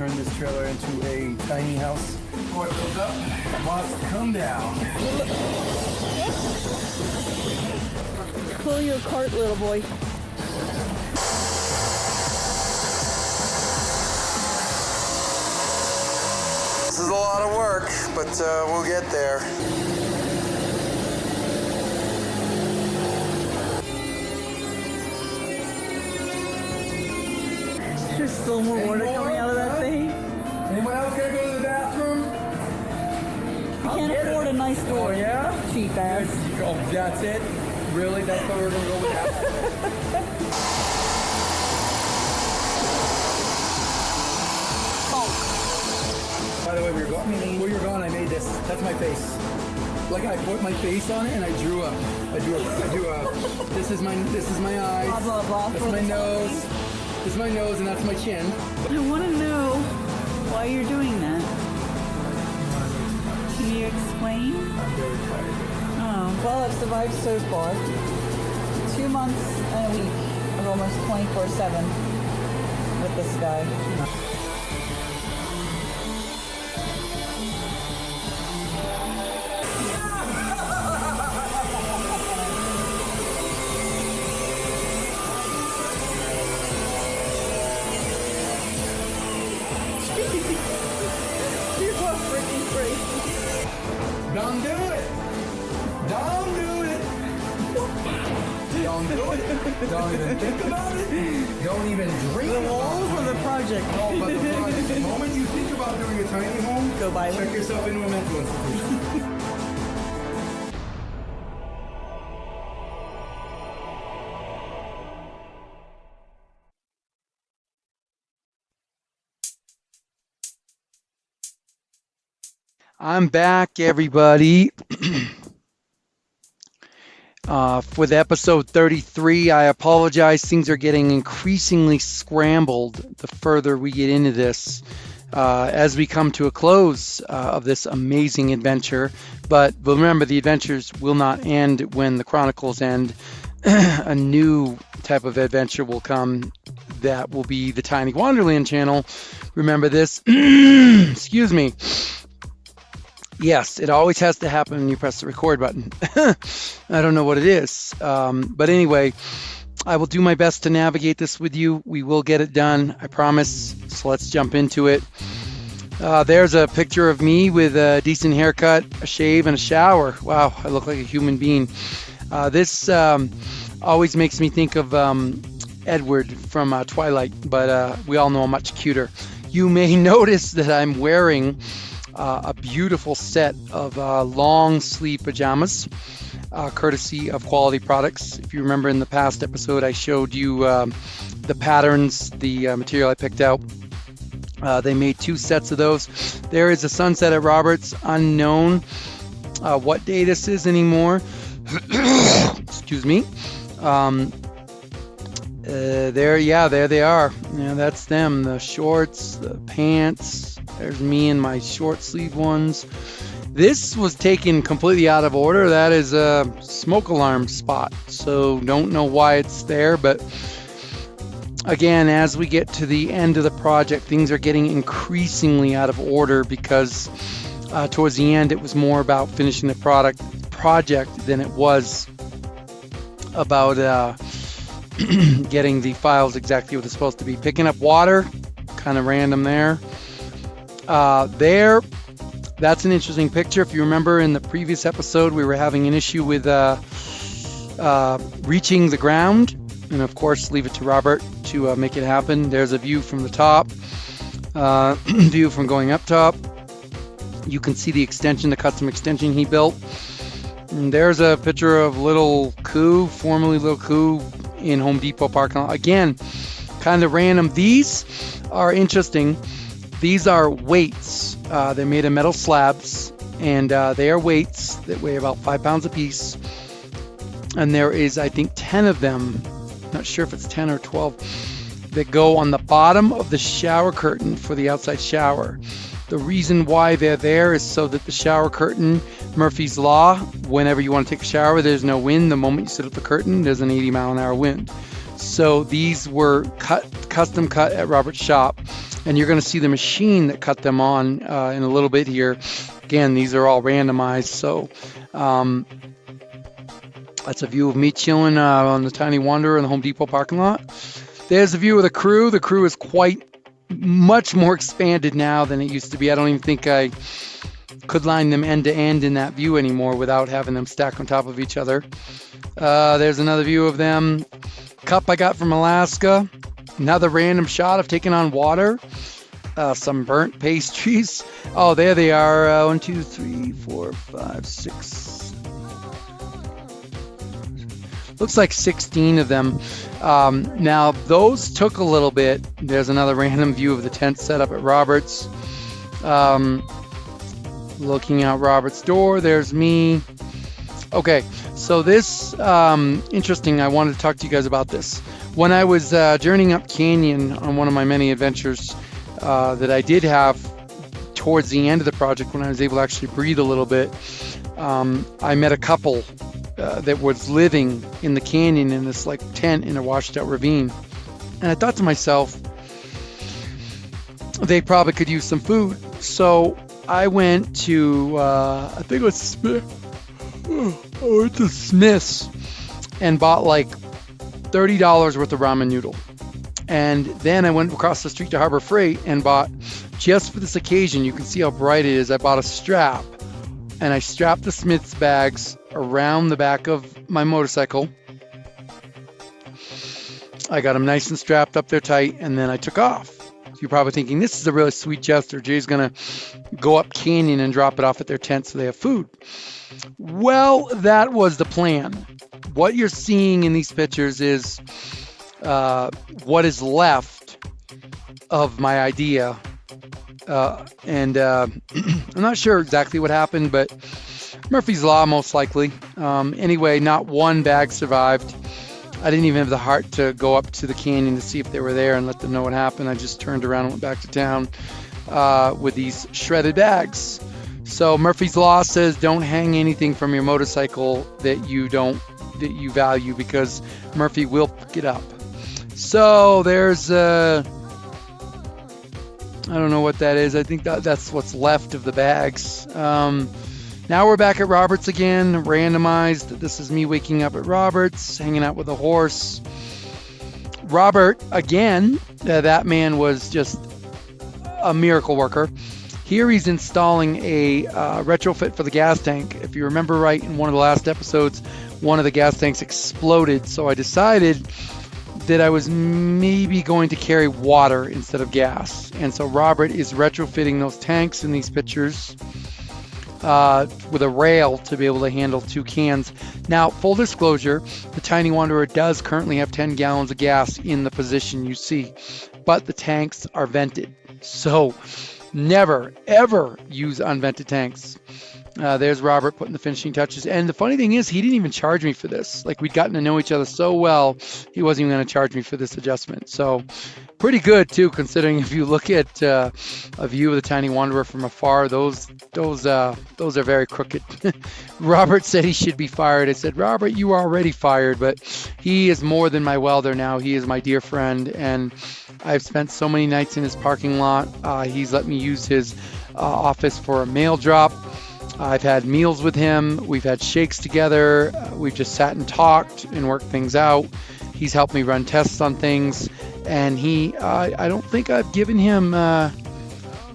turn this trailer into a tiny house. Before it goes up, must come down. Pull your cart, little boy. This is a lot of work, but we'll get there. There's still more water coming out of that thing. Anyone else gonna go to the bathroom? You can't afford a nice door. Oh, yeah? Cheap ass. Oh, that's it? Really? That's why we're gonna go with that? By the way, where you're gone, I made this. That's my face. Like I put my face on it and I drew a. This is my eyes. Blah, blah, blah. That's my nose. This is my nose and that's my chin. I want to know why you're doing that. Can you explain? I'm very tired. Oh, well, I've survived so far. 2 months and a week of almost 24/7 with this guy. Don't do it! Don't do it! Don't do it! Don't even think about it! Don't even dream The walls about or the project? Oh, but the project. The moment you think about doing a tiny home, Go buy one. check yourself into a mental institution. I'm back, everybody. For the episode 33, I apologize. Things are getting increasingly scrambled the further we get into this as we come to a close of this amazing adventure. But remember, the adventures will not end when the Chronicles end. A new type of adventure will come that will be the TinyWanderland channel. Remember this. Excuse me. Yes, it always has to happen when you press the record button. I don't know what it is. But anyway, I will do my best to navigate this with you. We will get it done, I promise. So let's jump into it. There's a picture of me with a decent haircut, a shave, and a shower. Wow, I look like a human being. This always makes me think of Edward from Twilight, but we all know I'm much cuter. You may notice that I'm wearing a beautiful set of long sleeve pajamas, courtesy of Quality Products. If you remember in the past episode, I showed you the patterns, the material I picked out. They made 2 sets of those. There is a sunset at Roberts, unknown what day this is anymore. Excuse me. There they are. Yeah, that's them. The shorts, the pants. There's me in my short sleeve ones. This was taken completely out of order. That is a smoke alarm spot. So don't know why it's there, but again, as we get to the end of the project, things are getting increasingly out of order because towards the end, it was more about finishing the project than it was about getting the files exactly what it's supposed to be. Picking up water, kind of random there. That's an interesting picture. If you remember in the previous episode, we were having an issue with reaching the ground, and of course, leave it to Robert to make it happen. There's a view from the top, view from going up top. You can see the extension, the custom extension he built. And there's a picture of Little Coo, formerly Little Coo, in Home Depot parking lot. Again, kind of random. These are interesting. These are weights. They're made of metal slabs, and they are weights that weigh about 5 pounds apiece. And there is, I think, 10 of them. Not sure if it's 10 or 12 that go on the bottom of the shower curtain for the outside shower. The reason why they're there is so that the shower curtain, Murphy's Law, whenever you want to take a shower, there's no wind. The moment you sit up the curtain, there's an 80-mile-an-hour wind. So these were custom cut at Robert's shop. And you're going to see the machine that cut them on in a little bit here. Again, these are all randomized, so that's a view of me chilling on the Tiny Wanderer in the Home Depot parking lot. There's a view of the crew. The crew is quite much more expanded now than it used to be. I don't even think I could line them end to end in that view anymore without having them stacked on top of each other. There's another view of them. Cup I got from Alaska. Another random shot of taking on water. Some burnt pastries. Oh, there they are. 1, 2, 3, 4, 5, 6. Looks like 16 of them. Now, those took a little bit. There's another random view of the tent set up at Robert's. Looking out Robert's door, there's me. Okay, so this, interesting, I wanted to talk to you guys about this. When I was journeying up canyon on one of my many adventures that I did have towards the end of the project, when I was able to actually breathe a little bit, I met a couple that was living in the canyon in this like tent in a washed out ravine. And I thought to myself, they probably could use some food. So I went to, I think it was Smith's and bought like $30 worth of ramen noodle. And then I went across the street to Harbor Freight and bought, just for this occasion, you can see how bright it is, I bought a strap. And I strapped the Smith's bags around the back of my motorcycle. I got them nice and strapped up there tight, and then I took off. You're probably thinking, this is a really sweet gesture. Jay's going to go up canyon and drop it off at their tent so they have food. Well, that was the plan. What you're seeing in these pictures is what is left of my idea. And I'm not sure exactly what happened, but Murphy's Law most likely. Anyway, not one bag survived. I didn't even have the heart to go up to the canyon to see if they were there and let them know what happened. I just turned around and went back to town with these shredded bags. So Murphy's Law says don't hang anything from your motorcycle that you value, because Murphy will pick it up. So there's I don't know what that is. I think that's what's left of the bags. Now we're back at Robert's again, randomized. This is me waking up at Robert's, hanging out with a horse. Robert, again, that man was just a miracle worker. Here he's installing a retrofit for the gas tank. If you remember right, in one of the last episodes, one of the gas tanks exploded. So I decided that I was maybe going to carry water instead of gas. And so Robert is retrofitting those tanks in these pictures with a rail to be able to handle 2 cans. Now, full disclosure, the Tiny Wanderer does currently have 10 gallons of gas in the position you see, but the tanks are vented. So never, ever use unvented tanks. There's Robert putting the finishing touches. And the funny thing is, he didn't even charge me for this. Like, we'd gotten to know each other so well, he wasn't even going to charge me for this adjustment. So pretty good, too, considering if you look at a view of the Tiny Wanderer from afar, those are very crooked. Robert said he should be fired. I said, Robert, you are already fired, but he is more than my welder now. He is my dear friend, and I've spent so many nights in his parking lot. He's let me use his office for a mail drop. I've had meals with him. We've had shakes together. We've just sat and talked and worked things out. He's helped me run tests on things. And I don't think I've given him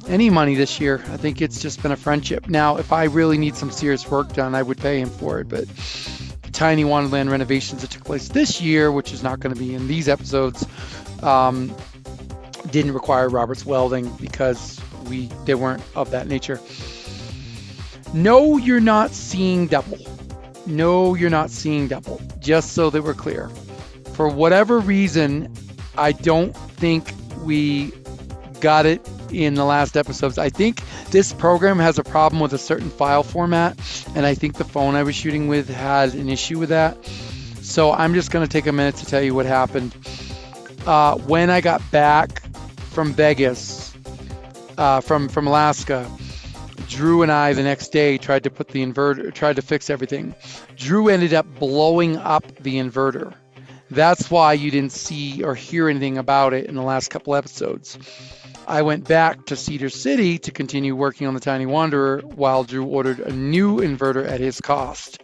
any money this year. I think it's just been a friendship. Now, if I really need some serious work done, I would pay him for it. But the Tiny Wanderland renovations that took place this year, which is not going to be in these episodes, didn't require Robert's welding because they weren't of that nature. No, you're not seeing double. No, you're not seeing double. Just so that we're clear. For whatever reason, I don't think we got it in the last episodes. I think this program has a problem with a certain file format, and I think the phone I was shooting with had an issue with that. So I'm just going to take a minute to tell you what happened. When I got back from Vegas, from Alaska, Drew and I the next day tried to fix everything. Drew ended up blowing up the inverter. That's why you didn't see or hear anything about it in the last couple episodes. I went back to Cedar City to continue working on the Tiny Wanderer while Drew ordered a new inverter at his cost.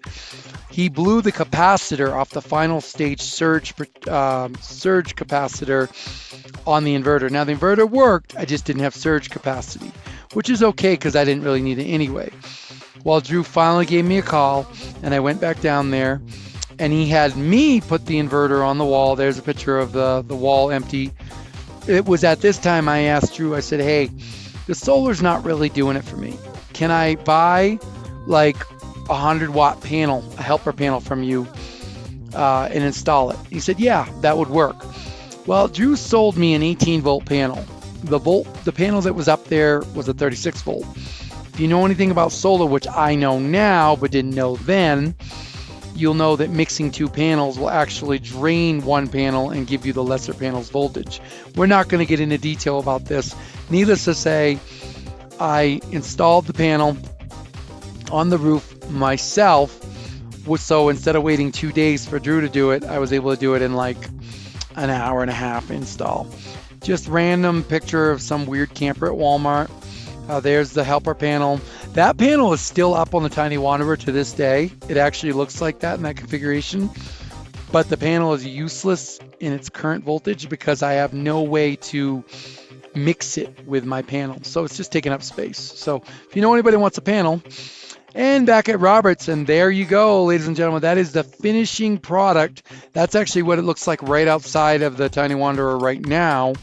He blew the capacitor off the final stage surge capacitor on the inverter. Now the inverter worked, I just didn't have surge capacity, which is okay because I didn't really need it anyway. Well, Drew finally gave me a call, and I went back down there, and he had me put the inverter on the wall. There's a picture of the wall empty. It was at this time I asked Drew, I said, hey, the solar's not really doing it for me. Can I buy like a 100-watt panel, a helper panel from you, and install it? He said, yeah, that would work. Well, Drew sold me an 18-volt panel. The panel that was up there was a 36-volt. If you know anything about solar, which I know now but didn't know then, you'll know that mixing two panels will actually drain one panel and give you the lesser panel's voltage. We're not going to get into detail about this. Needless to say, I installed the panel on the roof myself. So instead of waiting 2 days for Drew to do it, I was able to do it in like an hour and a half install. Just random picture of some weird camper at Walmart. There's the helper panel. That panel is still up on the Tiny Wanderer to this day. It actually looks like that in that configuration. But the panel is useless in its current voltage because I have no way to mix it with my panel. So it's just taking up space. So if you know anybody who wants a panel, and back at Roberts, and there you go, ladies and gentlemen, that is the finishing product. That's actually what it looks like right outside of the Tiny Wanderer right now.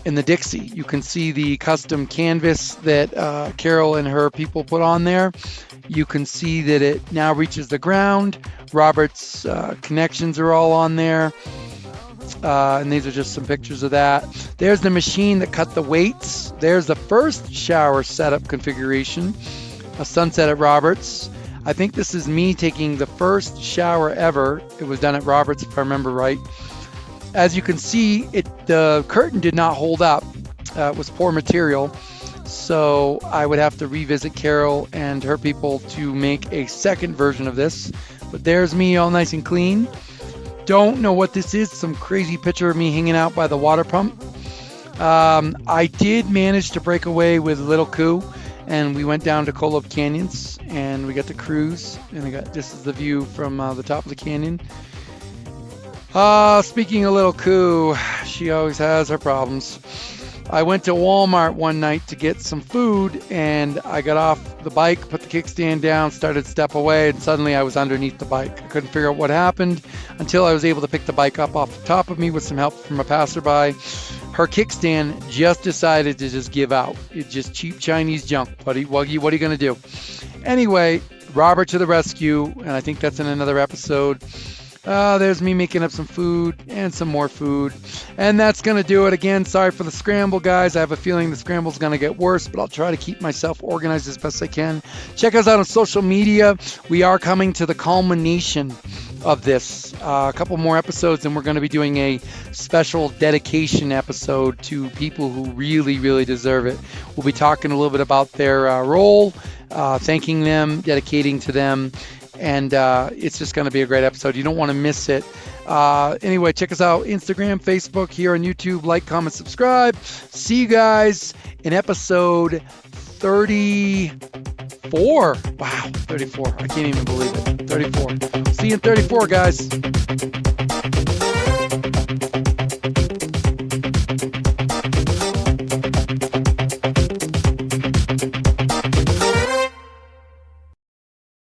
In the Dixie, you can see the custom canvas that Carol and her people put on there. You can see that it now reaches the ground. Robert's connections are all on there. And these are just some pictures of that. There's the machine that cut the weights. There's the first shower setup configuration, a sunset at Roberts. I think this is me taking the first shower ever. It was done at Roberts, if I remember right. As you can see, the curtain did not hold up. It was poor material. So I would have to revisit Carol and her people to make a second version of this. But there's me all nice and clean. Don't know what this is. Some crazy picture of me hanging out by the water pump. I did manage to break away with Little Coo, and we went down to Kolob Canyons, and we got to cruise. And this is the view from the top of the canyon. Speaking of Little Coo, she always has her problems. I went to Walmart one night to get some food, and I got off the bike, put the kickstand down, started to step away, and suddenly I was underneath the bike. I couldn't figure out what happened until I was able to pick the bike up off the top of me with some help from a passerby. Her kickstand just decided to just give out. It's just cheap Chinese junk, buddy. What are you going to do? Anyway, Robert to the rescue, and I think that's in another episode. There's me making up some food and some more food. And that's going to do it. Again, sorry for the scramble, guys. I have a feeling the scramble's going to get worse, but I'll try to keep myself organized as best I can. Check us out on social media. We are coming to the culmination of this. A couple more episodes, and we're going to be doing a special dedication episode to people who really, really deserve it. We'll be talking a little bit about their role, thanking them, dedicating to them. And it's just going to be a great episode. You don't want to miss it. Anyway, check us out, Instagram, Facebook, here on YouTube. Like, comment, subscribe. See you guys in episode 34. Wow, 34. I can't even believe it. 34. See you in 34, guys.